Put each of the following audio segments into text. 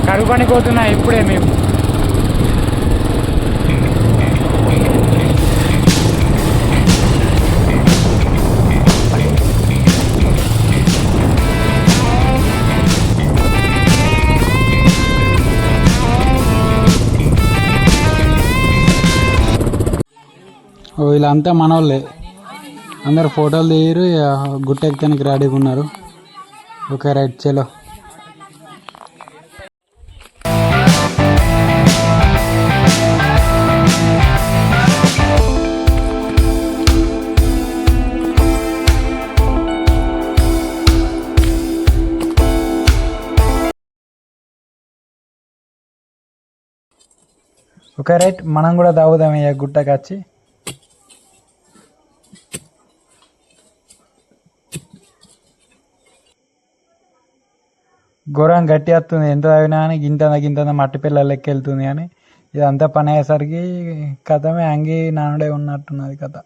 కరువు పనికి పోతున్నా ఇప్పుడే మేము. వీళ్ళంతా మనోళ్ళే, అందరు ఫోటోలు దిగారు, గుట్ట ఎక్కడానికి రెడీగా ఉన్నారు. ఓకే రైట్ చలో. ఓకే రైట్, మనం కూడా తాగుదాం ఇక గుట్టకి వచ్చి. ఘోరం గట్టి వస్తుంది, ఎంత తాగినా కానీ గింత మట్టి పిల్లలు లెక్క వెళ్తుంది. కానీ ఇదంతా పని అయ్యేసరికి కథమే అంగి నానుడే ఉన్నట్టున్నది కథ.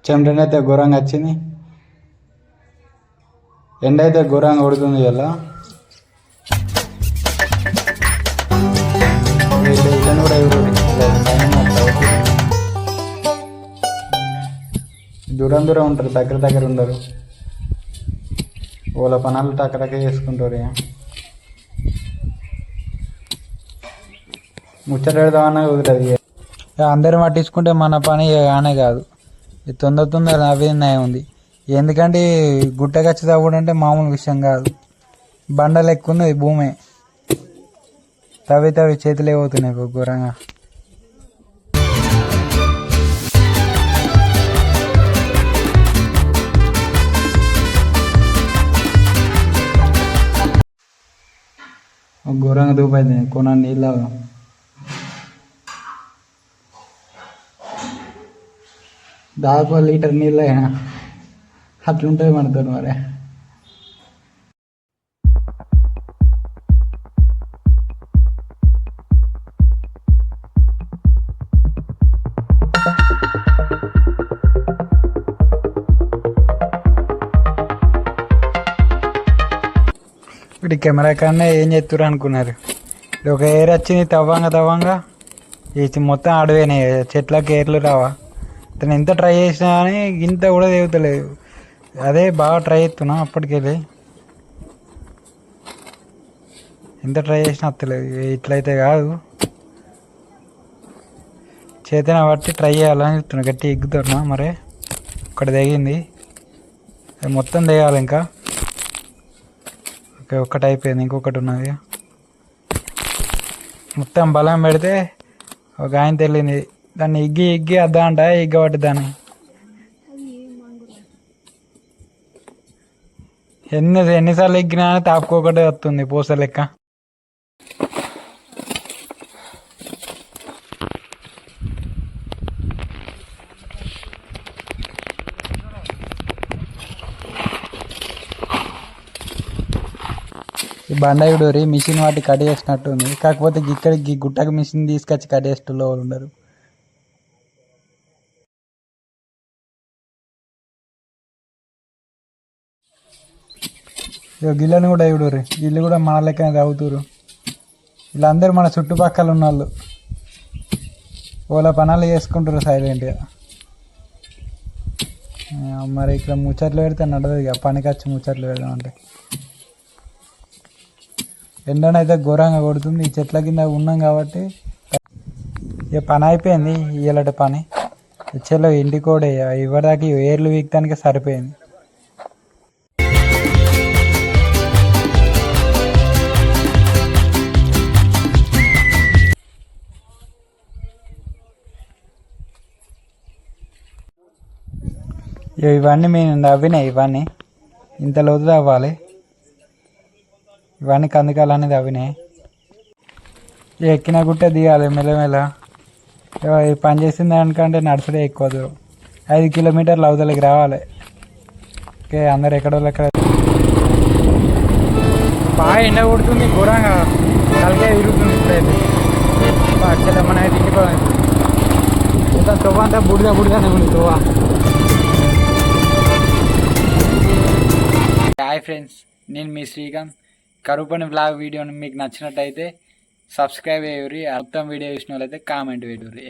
చెమటనైతే ఘోరంగా వచ్చింది, ఎండ అయితే ఘోరంగా కొడుతుంది. ఇలా కూడా దూరం ఉంటారు, దగ్గర ఉండరు. వాళ్ళ పనులు టక్కటక్క చేసుకుంటారు. ముచ్చట పెడదామన్నా కుదరదు. అందరం పట్టించుకుంటే మన పని కానే కాదు. తొందర నవ్వేందా ఉంది. ఎందుకంటే గుట్టగచ్చి తవ్వడం అంటే మామూలు విషయం కాదు. బండలు ఎక్కువ ఉన్నది భూమి, తవ్వి చేతులు అయిపోతున్నాయి ఘోరంగా. ఘోరంగా దూపైంది కొన నీళ్ళ. దాదాపు లీటర్ నీళ్ళు అయినా అట్లుంటుంది మనతో మరి. ఇప్పుడు కెమెరా కన్నా ఏం చేస్తున్నారు అనుకున్నారు. ఒక ఎయిర్ వచ్చింది తవ్వంగా ఈ మొత్తం అడవేనే, చెట్లకి ఎయిర్లు రావా. తను ఎంత ట్రై చేసినా కానీ ఇంత కూడా తెగుతలేదు. అదే బాగా ట్రై చేస్తున్నా అప్పటికెళ్ళి, ఎంత ట్రై చేసినా వస్తలేదు. ఇట్లయితే కాదు, చేతిని బట్టి ట్రై చేయాలని చెప్తున్నా. గట్టి ఎగ్గుతున్నా మరి. ఒకటి తెగింది, అది మొత్తం తెగాలి ఇంకా. ఓకే ఒక్కటి అయిపోయింది, ఇంకొకటి ఉన్నది. మొత్తం బలం పెడితే ఒక ఆయన తెలియంది, దాన్ని ఇగ్గి అద్దా అంట, ఇగ్గబట్టి దాన్ని ఎన్నిసార్లు ఎగ్గినా తాపుకోకటే వస్తుంది పూస లెక్క. ఈ బండాయుడు మిషన్ వాటి కట్ చేసినట్టు ఉంది. కాకపోతే ఇక్కడికి గుట్టకి మిషన్ తీసుకొచ్చి కట్ చేసేటోళ్ళు ఉండరు. గిళ్ళని కూడా ఇవ్వడు, వీళ్ళు కూడా మన లెక్కనే తాగుతురు. వీళ్ళందరూ మన చుట్టుపక్కల ఉన్న వాళ్ళు. వాళ్ళ పనాలు చేసుకుంటారు సైలెంట్గా. మరి ఇక్కడ ముచ్చట్లు పెడితే నడదు ఇక, పనికి వచ్చి ముచ్చట్లు పెడదాం అంటే. ఎండనైతే ఘోరంగా కొడుతుంది, ఈ చెట్ల కింద ఉన్నాం కాబట్టి. ఇక పని అయిపోయింది ఇయ్యాలట పని. చెల్లో ఇంటికి కూడా ఇవ్వడానికి ఏర్లు వీక్తానికి సరిపోయింది. ఇవన్నీ మేము తవ్వినాయి, ఇవన్నీ ఇంత లోతు తవ్వాలి. ఇవన్నీ కందికాలన్నీ తవ్వినాయి. ఎక్కిన గుట్ట దిగాలి మెల్లమెల్ల. పని చేసిన దానికంటే నడుచుడే ఎక్కువ దూరం, 5 కిలోమీటర్లు అవతలకి రావాలి. ఓకే, అందరు ఎక్కడో ఎక్కడ. బాగా ఎండ కొడుతుంది ఘోరంగా, తలకే విరుగుతుంది. ఇప్పుడైతే అసలు మన అయితే ఇంటికి మొత్తం తొవ్వ అంతా బుడిదానే ఉంది తొవ్వ. హాయ్ ఫ్రెండ్స్, నేను మీ శ్రీకాంత్. కరువు పని బ్లాగ్ వీడియోని మీకు నచ్చినట్టయితే సబ్స్క్రైబ్ అయ్యూరి. మొత్తం వీడియో చూసిన వాళ్ళైతే కామెంట్ పెట్టుర్రి.